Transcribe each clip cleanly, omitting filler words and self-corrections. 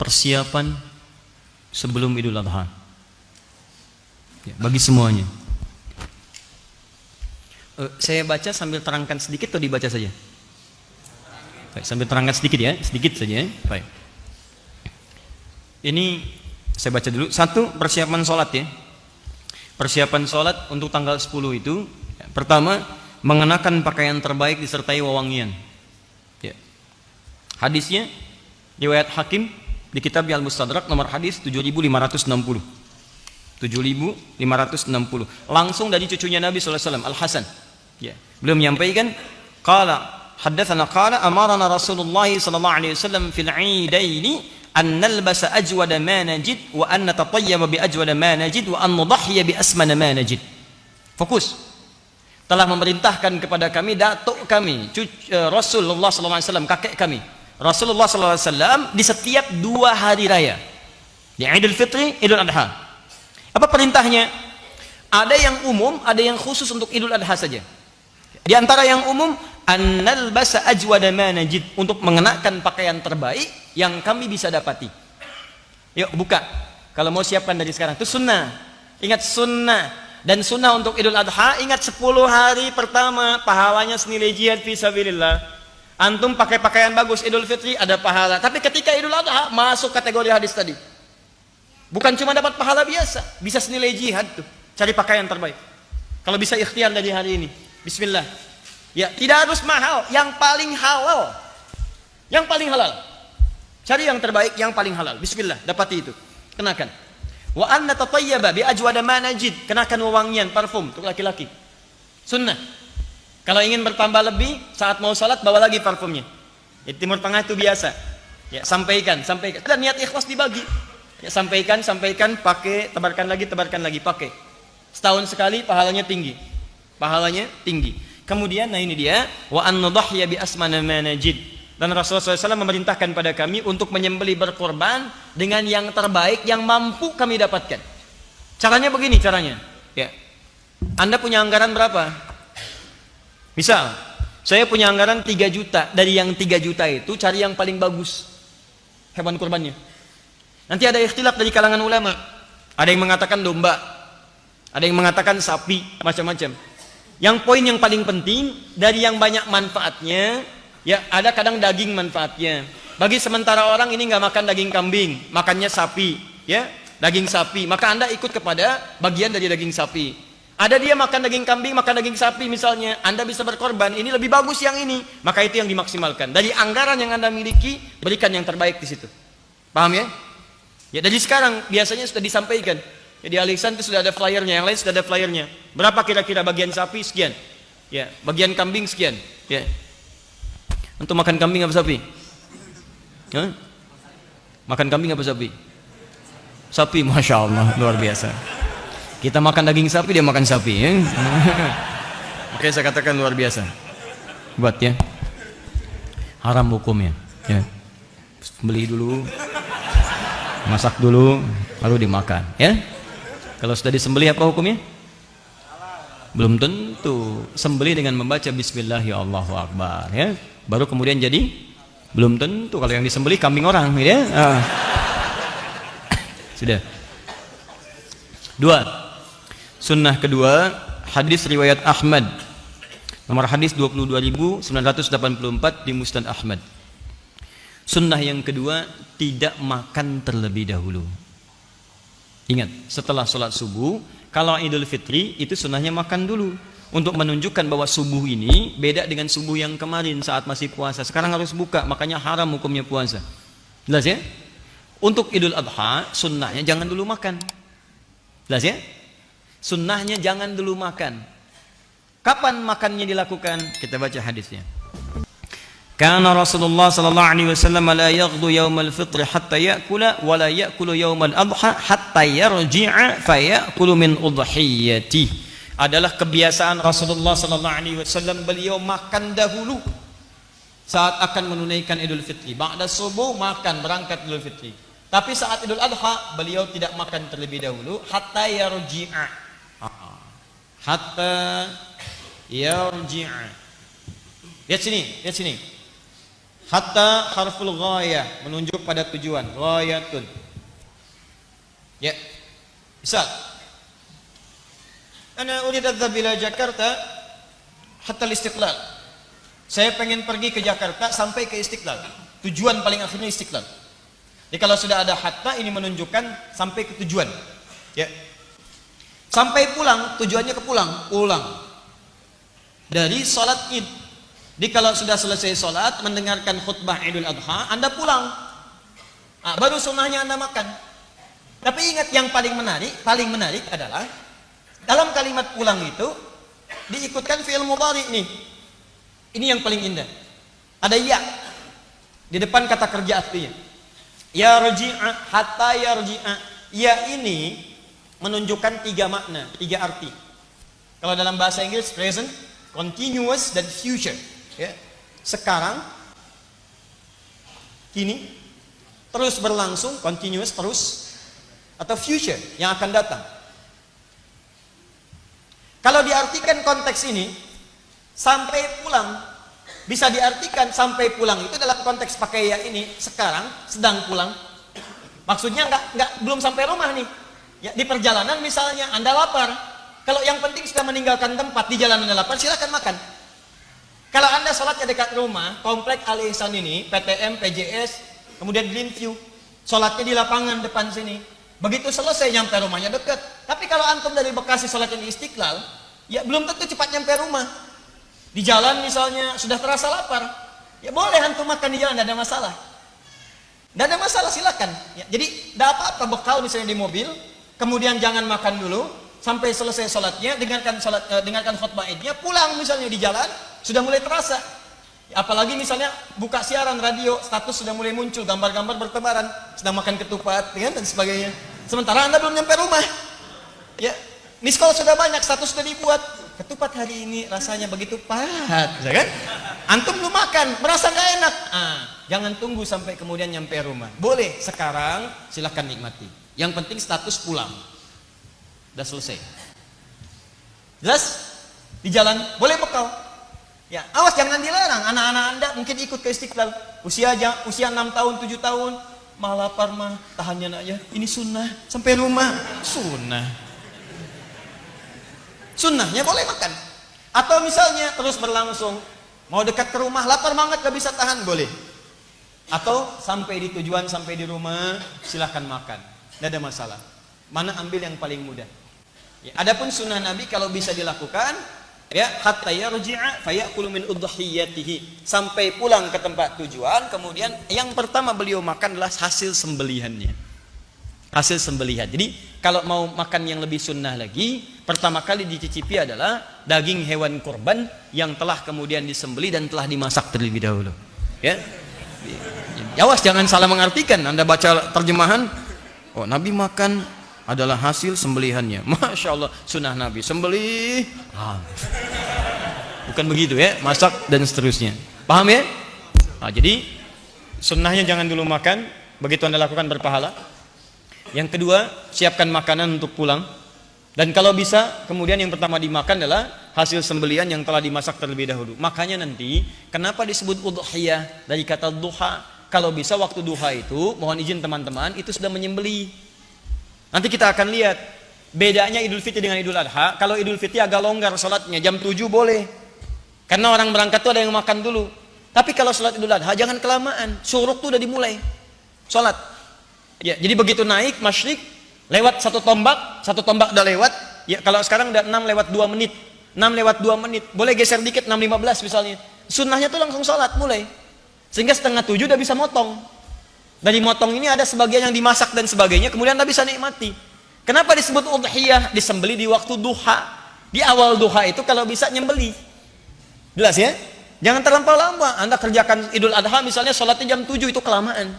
persiapan sebelum Idul Adha. Ya, bagi semuanya. Saya baca sambil terangkan sedikit atau dibaca saja? Baik, sambil terangkan sedikit ya, sedikit saja. Baik. Ini saya baca dulu. Satu, persiapan sholat ya. Persiapan sholat untuk tanggal 10 itu, pertama, mengenakan pakaian terbaik disertai wewangian. Ya. Hadisnya riwayat Hakim di kitab Al-Mustadrak nomor hadis 7560. 7560. Langsung dari cucunya Nabi sallallahu alaihi wasallam, Al-Hasan. Ya. Beliau menyampaikan, haddatsana qala amarna Rasulullah sallallahu alaihi wasallam fil 'idaini an nalbasa ajwada ma najid wa an natatayyaba bi ajwada ma najid wa an nudhhiya bi asmana ma najid. Fokus. Telah memerintahkan kepada kami datuk kami, Rasulullah sallallahu alaihi wasallam, kakek kami, Rasulullah sallallahu alaihi wasallam, di setiap 2 hari raya. Di Idul Fitri, Idul Adha. Apa perintahnya? Ada yang umum, ada yang khusus untuk Idul Adha saja. Di antara yang umum, annal basa ajwada ma najid, untuk mengenakan pakaian terbaik yang kami bisa dapati. Yuk buka. Kalau mau siapkan dari sekarang. Itu sunnah. Ingat sunnah. Dan sunnah untuk Idul Adha, ingat 10 hari pertama pahalanya senilai jihad fi sabilillah. Antum pakai pakaian bagus Idul Fitri ada pahala. Tapi ketika Idul Adha masuk kategori hadis tadi. Bukan cuma dapat pahala biasa, bisa senilai jihad tuh. Cari pakaian terbaik. Kalau bisa ikhtiar dari hari ini. Bismillah. Ya, tidak harus mahal, yang paling halal. Yang paling halal. Cari yang terbaik, yang paling halal. Bismillah, dapati itu. Kenakan. Wa anna tatayyaba bi ajwada ma najid, kenakan wewangian parfum untuk laki-laki. Sunnah. Kalau ingin bertambah lebih, saat mau salat bawa lagi parfumnya. Di Timur Tengah itu biasa. Ya, sampaikan. Ada niat ikhlas dibagi. Ya, sampaikan, pakai, tebarkan lagi, pakai. Setahun sekali pahalanya tinggi. Pahalanya tinggi. Kemudian, nah ini dia, wa an nudhhiya bi asmana ma najid. Dan Rasulullah SAW memerintahkan pada kami untuk menyembelih berkorban dengan yang terbaik yang mampu kami dapatkan. Caranya begini caranya. Ya. Anda punya anggaran berapa? Misal, saya punya anggaran 3 juta. Dari yang 3 juta itu cari yang paling bagus hewan kurbannya. Nanti ada ikhtilaf dari kalangan ulama. Ada yang mengatakan domba, ada yang mengatakan sapi, macam-macam. Yang poin yang paling penting dari yang banyak manfaatnya, ya ada kadang daging manfaatnya. Bagi sementara orang ini nggak makan daging kambing, makannya sapi, ya daging sapi. Maka Anda ikut kepada bagian dari daging sapi. Ada dia makan daging kambing, makan daging sapi misalnya, Anda bisa berkorban. Ini lebih bagus yang ini, maka itu yang dimaksimalkan. Dari anggaran yang Anda miliki, berikan yang terbaik di situ. Paham ya? Ya dari sekarang biasanya sudah disampaikan. Ya, di Alisan itu sudah ada flyernya, yang lain sudah ada flyernya. Berapa kira-kira bagian sapi sekian? Ya, bagian kambing sekian. Ya. Untuk makan kambing apa sapi? Hah? Makan kambing apa sapi? Sapi, masya Allah, luar biasa. Kita makan daging sapi, dia makan sapi. Ya? Oke, saya katakan luar biasa. Buat ya. Haram hukumnya. Ya. Beli dulu. Masak dulu, lalu dimakan, ya. Kalau sudah disembelih apa hukumnya? Belum tentu. Sembelih dengan membaca Bismillah ya Allahu Akbar, ya. Baru kemudian jadi belum tentu. Kalau yang disembelih kambing orang, ya. Sudah. 2. Sunnah kedua, hadis riwayat Ahmad. Nomor hadis 22.984 di Musnad Ahmad. Sunnah yang kedua, tidak makan terlebih dahulu. Ingat, setelah sholat subuh, kalau Idul Fitri itu sunnahnya makan dulu, untuk menunjukkan bahwa subuh ini beda dengan subuh yang kemarin saat masih puasa. Sekarang harus buka, makanya haram hukumnya puasa. Jelas ya? Untuk Idul Adha, sunnahnya jangan dulu makan. Jelas ya? Sunnahnya jangan dulu makan. Kapan makannya dilakukan? Kita baca hadisnya. Karena Rasulullah sallallahu alaihi wasallam la yaghdu yaumal fitr hatta ya'kula wa la ya'kulu yaumal adha hatta yarji'a fa ya'kulu min udhiyati. Adalah kebiasaan Rasulullah sallallahu alaihi wasallam, beliau makan dahulu saat akan menunaikan Idul Fitri. Ba'da subuh makan, berangkat Idul Fitri. Tapi saat Idul Adha beliau tidak makan terlebih dahulu hatta yarji'a. Hatta yarji'a. Lihat sini, lihat sini. Hatta harful ghayah, menunjuk pada tujuan. Ghayatun. Ya. Misal, ana urid adhhab ila Jakarta hatta al-Istiqlal. Saya pengen pergi ke Jakarta sampai ke Istiqlal. Tujuan paling akhirnya Istiqlal. Jadi kalau sudah ada hatta, ini menunjukkan sampai ke tujuan. Ya. Sampai pulang, tujuannya ke pulang dari sholat Id. Jadi kalau sudah selesai sholat, mendengarkan khutbah Idul Adha, Anda pulang. Baru sunnahnya Anda makan. Tapi ingat, yang paling menarik adalah dalam kalimat pulang itu diikutkan fi'il mudhari nih. Ini yang paling indah. Ada ya di depan kata kerja aslinya. Ya rji'a, hatta yarji'a. Ya ini menunjukkan 3 makna, 3 arti. Kalau dalam bahasa Inggris present, continuous, dan future. Ya. Sekarang, kini, terus berlangsung, continuous, terus, atau future, yang akan datang. Kalau diartikan konteks ini, sampai pulang, bisa diartikan sampai pulang itu dalam konteks pakai ya ini, sekarang, sedang pulang. Maksudnya belum sampai rumah nih. Ya, di perjalanan misalnya, Anda lapar. Kalau yang penting sudah meninggalkan tempat, di jalan Anda lapar, silakan makan. Kalau Anda sholatnya dekat rumah, komplek Al Ihsan ini, PTM, PJS, kemudian Greenview, sholatnya di lapangan depan sini. Begitu selesai nyampe rumahnya dekat. Tapi kalau antum dari Bekasi sholatnya di Istiqlal, ya belum tentu cepat nyampe rumah. Di jalan misalnya sudah terasa lapar, ya boleh antum makan di jalan, tidak ada masalah. Tidak ada masalah, silakan. Ya, jadi tidak apa-apa bekal misalnya di mobil, kemudian jangan makan dulu sampai selesai sholatnya, dengarkan khutbah idnya, pulang misalnya di jalan sudah mulai terasa. Ya, apalagi misalnya buka siaran radio, status sudah mulai muncul, gambar-gambar bertebaran, sedang makan ketupat, ya, dan sebagainya. Sementara Anda belum nyampe rumah. Ya, miss call sudah banyak, status sudah dibuat. Ketupat hari ini rasanya begitu pahat, ya kan? Antum belum makan, merasa nggak enak. Jangan tunggu sampai kemudian nyampe rumah. Boleh sekarang, silahkan nikmati. Yang penting status pulang. Udah selesai. Jelas? Di jalan boleh bekal. Ya, awas jangan dilarang. Anak-anak Anda mungkin ikut ke Istiqlal. Usia 6 tahun, 7 tahun. Mah lapar mah, tahannya nak ya. Ini sunnah. Sampai rumah, sunnah. Sunnahnya boleh makan. Atau misalnya terus berlangsung. Mau dekat ke rumah, lapar banget gak bisa tahan, boleh. Atau sampai di tujuan, sampai di rumah, silahkan makan. Tidak ada masalah. Mana ambil yang paling mudah. Ya, adapun sunnah Nabi kalau bisa dilakukan, ya, hatta yarji'a fayakulu min udhiyatihi, sampai pulang ke tempat tujuan, kemudian yang pertama beliau makan adalah hasil sembelihannya. Hasil sembelihan. Jadi kalau mau makan yang lebih sunnah lagi, pertama kali dicicipi adalah daging hewan kurban yang telah kemudian disembelih dan telah dimasak terlebih dahulu. Ya. Awas jangan salah mengartikan. Anda baca terjemahan, oh Nabi makan adalah hasil sembelihannya. Masya Allah, sunnah Nabi sembelih. Bukan begitu ya, masak dan seterusnya. Paham ya? Jadi sunnahnya jangan dulu makan, begitu Anda lakukan berpahala. Yang kedua, siapkan makanan untuk pulang. Dan kalau bisa, kemudian yang pertama dimakan adalah hasil sembelihan yang telah dimasak terlebih dahulu. Makanya nanti, kenapa disebut udhiyah dari kata duha? Kalau bisa waktu duha itu, mohon izin teman-teman, itu sudah menyembelih. Nanti kita akan lihat bedanya Idul Fitri dengan Idul Adha. Kalau Idul Fitri agak longgar sholatnya, jam 7 boleh. Karena orang berangkat itu ada yang makan dulu. Tapi kalau sholat Idul Adha jangan kelamaan. Syuruk itu udah dimulai. Sholat. Ya, jadi begitu naik masyrik, lewat satu tombak udah lewat. Ya, kalau sekarang udah 6 lewat 2 menit. 6 lewat 2 menit. Boleh geser dikit 6.15 misalnya. Sunnahnya tuh langsung sholat mulai. Sehingga setengah 7 udah bisa motong. Dari motong ini ada sebagian yang dimasak dan sebagainya, kemudian Anda bisa nikmati. Kenapa disebut udhiyah? Disembeli di waktu duha. Di awal duha itu kalau bisa nyembeli. Jelas ya? Jangan terlampau lama. Anda kerjakan Idul Adha misalnya sholatnya jam 7 itu kelamaan.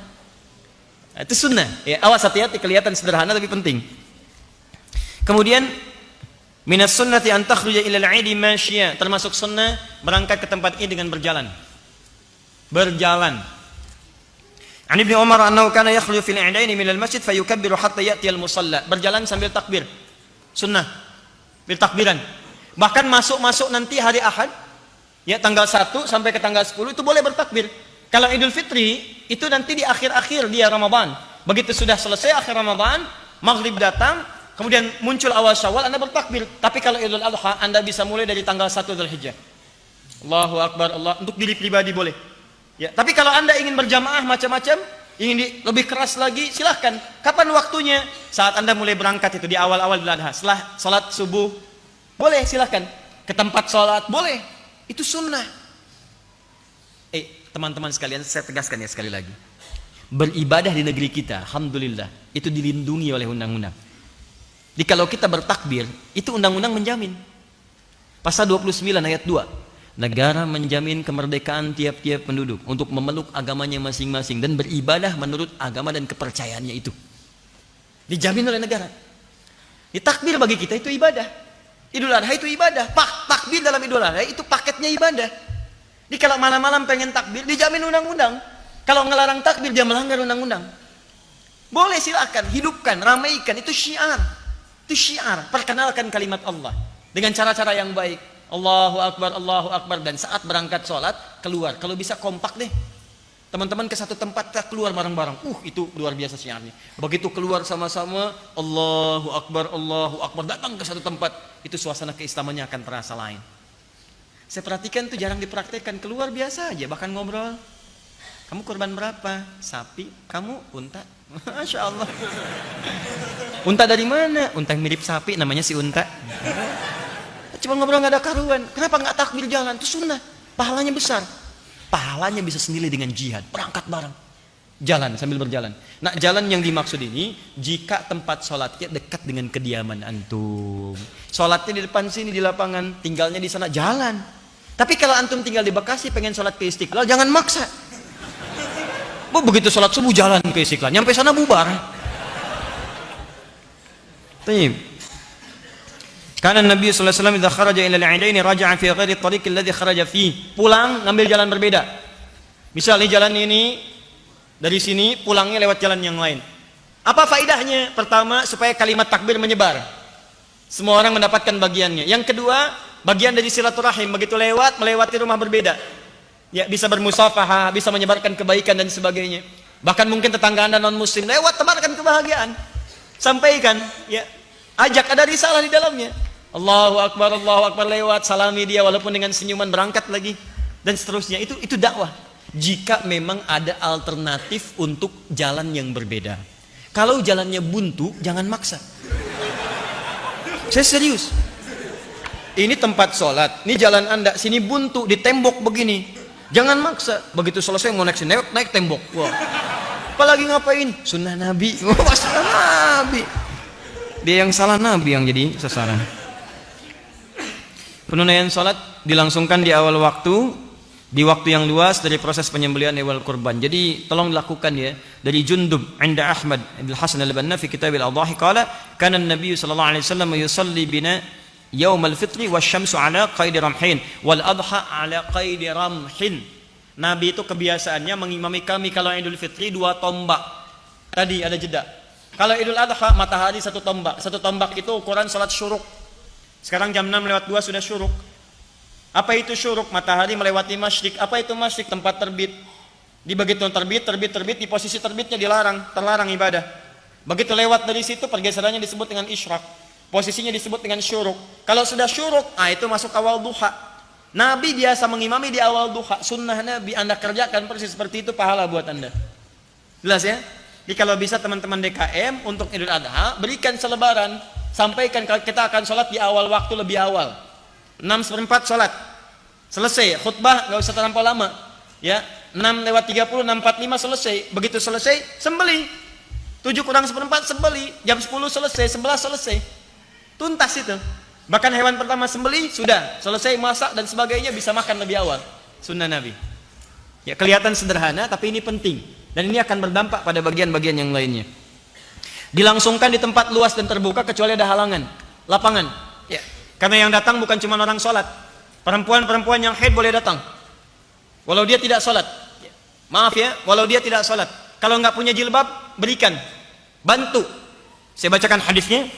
Itu sunnah. Ya, awas hati-hati, kelihatan sederhana tapi penting. Kemudian minas sunnati an takhruja ila al-'idi masyiya, termasuk sunnah berangkat ke tempat Id dengan berjalan. Berjalan. An Ibnu Umar annahu kana yakhruju fil 'idaini min al-masjid fayukabbiru hatta ya'ti al-musalla. Berjalan sambil takbir. Sunnah. Bertakbiran. Bahkan masuk nanti hari Ahad, ya tanggal 1 sampai ke tanggal 10 itu boleh bertakbir. Kalau Idul Fitri itu nanti di akhir-akhir dia Ramadan. Begitu sudah selesai akhir Ramadan, maghrib datang, kemudian muncul awal Syawal, Anda bertakbir. Tapi kalau Idul Adha, Anda bisa mulai dari tanggal 1 Dzulhijjah. Allahu Akbar, Allah, untuk diri pribadi boleh. Ya, tapi kalau Anda ingin berjamaah macam-macam, ingin lebih keras lagi, silahkan. Kapan waktunya? Saat Anda mulai berangkat itu di awal-awal Idul Adha, setelah salat subuh, boleh, silahkan. Ke tempat salat, boleh. Itu sunnah. Teman-teman sekalian, saya tegaskan ya sekali lagi. Beribadah di negeri kita, alhamdulillah, itu dilindungi oleh undang-undang. Jadi kalau kita bertakbir, itu undang-undang menjamin. Pasal 29 ayat 2. Negara menjamin kemerdekaan tiap-tiap penduduk untuk memeluk agamanya masing-masing dan beribadah menurut agama dan kepercayaannya itu. Dijamin oleh negara. Di takbir bagi kita itu ibadah. Idul Adha itu ibadah. Takbir dalam Idul Adha itu paketnya ibadah. Jadi kalau malam-malam pengen takbir, dijamin undang-undang. Kalau ngelarang takbir, dia melanggar undang-undang. Boleh, silakan, hidupkan, ramaikan, itu syiar. Itu syiar, perkenalkan kalimat Allah dengan cara-cara yang baik. Allahu Akbar, dan saat berangkat sholat keluar, kalau bisa kompak deh, teman-teman ke satu tempat, kita keluar bareng-bareng, itu luar biasa syiarnya. Begitu keluar sama-sama, Allahu Akbar, datang ke satu tempat, itu suasana keislamannya akan terasa lain. Saya perhatikan tuh jarang dipraktekkan, keluar biasa aja, bahkan ngobrol. Kamu korban berapa? Sapi. Kamu unta? Masya Allah. Unta dari mana? Unta yang mirip sapi, namanya si unta. Cuma ngobrol nggak ada karuan. Kenapa nggak takbir jalan? Itu sunnah. Pahalanya besar. Pahalanya bisa senilai dengan jihad. Berangkat bareng. Jalan sambil berjalan. Nah, jalan yang dimaksud ini jika tempat sholatnya dekat dengan kediaman antum. Sholatnya di depan sini di lapangan, tinggalnya di sana, jalan. Tapi kalau antum tinggal di Bekasi pengen sholat ke Istiqlal, jangan maksa. Begitu sholat subuh jalan ke Istiqlal, nyampe sana bubar. Tayyib. Karena Nabi sallallahu alaihi wasallam idza kharaja ila al-'idain raja'a fi ghairi at-tariq alladhi kharaja fihi. Pulang ngambil jalan berbeda. Misalnya jalan ini dari sini, pulangnya lewat jalan yang lain. Apa faedahnya? Pertama, supaya kalimat takbir menyebar. Semua orang mendapatkan bagiannya. Yang kedua, bagian dari silaturahim, begitu lewat melewati rumah berbeda. Ya, bisa bermusafahah, bisa menyebarkan kebaikan dan sebagainya. Bahkan mungkin tetangga Anda non muslim lewat, tebarkan kebahagiaan. Sampaikan, ya. Ajak, ada risalah di dalamnya. Allahu Akbar lewat, salami dia walaupun dengan senyuman, berangkat lagi dan seterusnya. Itu dakwah. Jika memang ada alternatif untuk jalan yang berbeda. Kalau jalannya buntu, jangan maksa. Saya serius. Ini tempat sholat, ini jalan Anda, sini buntu, di tembok begini. Jangan maksa. Begitu selesai mau naik sini, naik tembok. Wah. Apalagi ngapain? Sunnah Nabi. Wah, sunnah Nabi. Dia yang salah, Nabi yang jadi sasaran. Penunaian salat dilangsungkan di awal waktu, di waktu yang luas dari proses penyembelihan hewan kurban. Jadi tolong dilakukan ya. Dari Jundub inda Ahmad Ibn Hasan al-Banna fi kitab al-Adhahi qala kana an-nabiy sallallahu alaihi wasallam yusalli bina yaum al-fitri wasyamsu ala qaidi ramhin wal adha ala qaidi ramhin. Nabi itu kebiasaannya mengimami kami kalau Idul Fitri 2 tombak. Tadi ada jeda. Kalau Idul Adha matahari 1 tombak. 1 tombak itu ukuran salat syuruk. Sekarang jam 6:02 sudah syuruk. Apa itu syuruk? Matahari melewati masyrik. Apa itu masyrik? Tempat terbit. Di begitu terbit, di posisi terbitnya terlarang ibadah. Begitu lewat dari situ, pergeserannya disebut dengan isyraq. Posisinya disebut dengan syuruk. Kalau sudah syuruk, itu masuk awal duha. Nabi biasa mengimami di awal duha. Sunnah Nabi, Anda kerjakan persis seperti itu, pahala buat Anda. Jelas ya? Jadi kalau bisa teman-teman DKM untuk Idul Adha, berikan selebaran. Sampaikan kita akan sholat di awal waktu, lebih awal. 6:04 sholat. Selesai, khutbah nggak usah terlampau lama. Ya, 6:30, 6:45 selesai. Begitu selesai, sembelih. 7:04 sembelih. Jam 10 selesai, 11 selesai. Tuntas itu. Bahkan hewan pertama sembelih, sudah. Selesai masak dan sebagainya, bisa makan lebih awal. Sunnah Nabi. Ya, kelihatan sederhana, tapi ini penting. Dan ini akan berdampak pada bagian-bagian yang lainnya. Dilangsungkan di tempat luas dan terbuka kecuali ada halangan, lapangan. Ya. Karena yang datang bukan cuma orang sholat. Perempuan-perempuan yang haid boleh datang. Walau dia tidak sholat. Maaf ya, walau dia tidak sholat. Kalau nggak punya jilbab, berikan. Bantu. Saya bacakan hadisnya.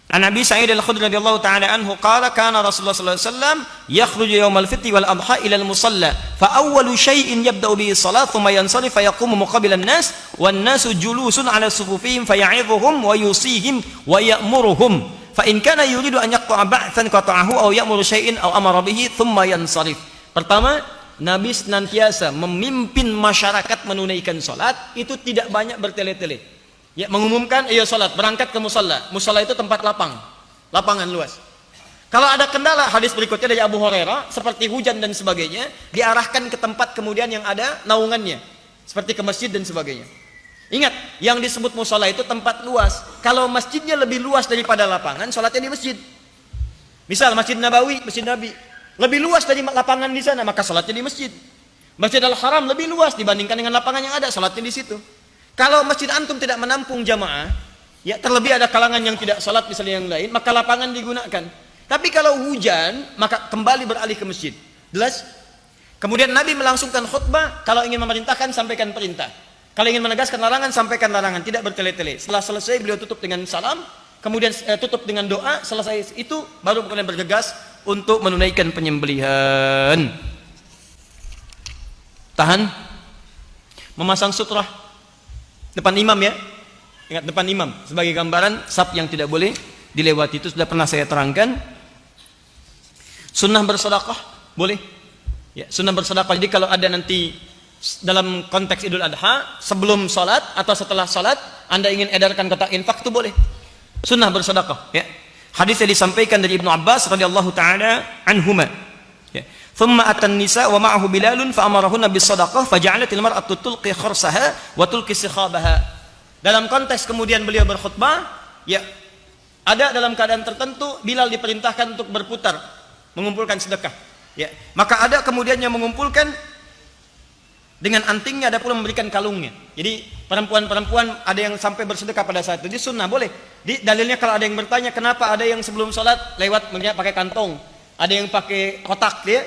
An Abi Sa'id Al-Khudri radhiyallahu ta'ala anhu qala kana Rasulullah sallallahu alaihi wasallam yakhruju yawmal fitri wal adha ila al-musalla fa awwalu shay'in yabda'u bihi salat thumma yansarif fa yaqumu muqabila an-nas wan nasu julusun ala sufufihim fa ya'idhuhum wa yusihim wa ya'muruhum fa in kana yuridu an yaqta'a ba'than qata'ahu aw ya'muru shay'in aw amara bihi thumma yansarif. Pertama, Nabi senantiasa memimpin masyarakat menunaikan salat, itu tidak banyak bertele-tele. Ya, mengumumkan, ayo salat, berangkat ke musalla. Musalla itu tempat lapangan luas. Kalau ada kendala, hadis berikutnya dari Abu Hurairah, seperti hujan dan sebagainya, diarahkan ke tempat kemudian yang ada naungannya, seperti ke masjid dan sebagainya. Ingat, yang disebut musalla itu tempat luas. Kalau masjidnya lebih luas daripada lapangan, salatnya di masjid. Misal Masjid Nabawi, Masjid Nabi, lebih luas dari lapangan di sana, maka salatnya di masjid. Masjid Al-Haram lebih luas dibandingkan dengan lapangan yang ada, salatnya di situ. Kalau masjid antum tidak menampung jamaah, ya terlebih ada kalangan yang tidak salat misalnya yang lain, maka lapangan digunakan. Tapi kalau hujan, maka kembali beralih ke masjid. Jelas? Kemudian Nabi melangsungkan khutbah, kalau ingin memerintahkan sampaikan perintah. Kalau ingin menegaskan larangan, sampaikan larangan, tidak bertele-tele. Setelah selesai beliau tutup dengan salam, kemudian tutup dengan doa, selesai itu baru kemudian bergegas untuk menunaikan penyembelihan. Tahan. Memasang sutrah depan imam, ya. Ingat, depan imam sebagai gambaran saf yang tidak boleh dilewati, itu sudah pernah saya terangkan. Sunnah bersedekah boleh, ya, sunnah bersedekah. Jadi kalau ada nanti dalam konteks Idul Adha, sebelum salat atau setelah salat Anda ingin edarkan kotak infak, itu boleh. Sunnah bersedekah, ya. Hadis yang disampaikan dari Ibnu Abbas radhiyallahu taala anhuma, ya. Thumma atan nisa wa ma'ahu Bilalun fa amarahunna bis sadaqah fa ja'alatil mar'atu tulqi kharsaha wa tulqi sikhabaha. Dalam konteks kemudian beliau berkhutbah, ya, ada dalam keadaan tertentu Bilal diperintahkan untuk berputar mengumpulkan sedekah, ya. Maka ada kemudian yang mengumpulkan dengan antingnya, ada pula memberikan kalungnya. Jadi perempuan-perempuan ada yang sampai bersedekah pada saat itu. Jadi sunnah boleh. Di dalilnya kalau ada yang bertanya kenapa ada yang sebelum sholat lewat pakai kantong, ada yang pakai kotak, dia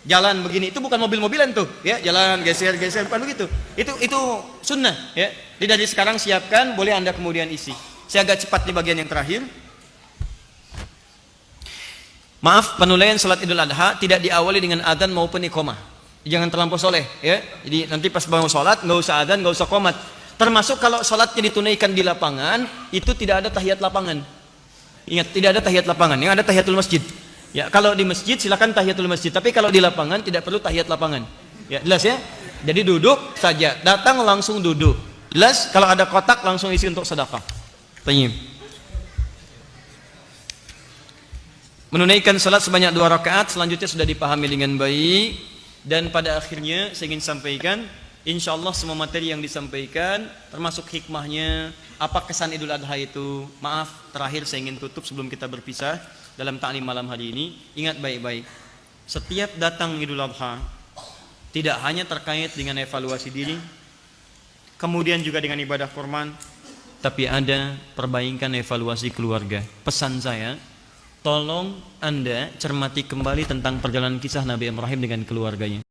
jalan begini, itu bukan mobil-mobilan tuh, ya, jalan geser-geser, bukan begitu. Itu sunnah, ya. Jadi dari sekarang siapkan, boleh Anda kemudian isi. Saya agak cepat di bagian yang terakhir. Maaf, penulaian salat Idul Adha tidak diawali dengan adzan maupun iqamah. Jangan terlampau soleh, ya. Jadi nanti pas bangun salat nggak usah adzan, nggak usah qomat. Termasuk kalau salatnya ditunaikan di lapangan, itu tidak ada tahiyat lapangan. Ingat, tidak ada tahiyat lapangan, yang ada tahiyatul masjid. Ya, kalau di masjid silakan tahiyatul masjid, tapi kalau di lapangan tidak perlu tahiyat lapangan. Ya, jelas ya? Jadi duduk saja, datang langsung duduk. Jelas? Kalau ada kotak langsung isi untuk sedekah. Tayyib. Menunaikan salat sebanyak 2 rakaat selanjutnya sudah dipahami dengan baik, dan pada akhirnya saya ingin sampaikan, insyaallah semua materi yang disampaikan termasuk hikmahnya, apa kesan Idul Adha itu. Maaf, terakhir saya ingin tutup sebelum kita berpisah dalam ta'lim malam hari ini. Ingat baik-baik, setiap datang Idul Adha tidak hanya terkait dengan evaluasi diri, kemudian juga dengan ibadah kurban, tapi ada perbaikan evaluasi keluarga. Pesan saya, tolong Anda cermati kembali tentang perjalanan kisah Nabi Ibrahim dengan keluarganya.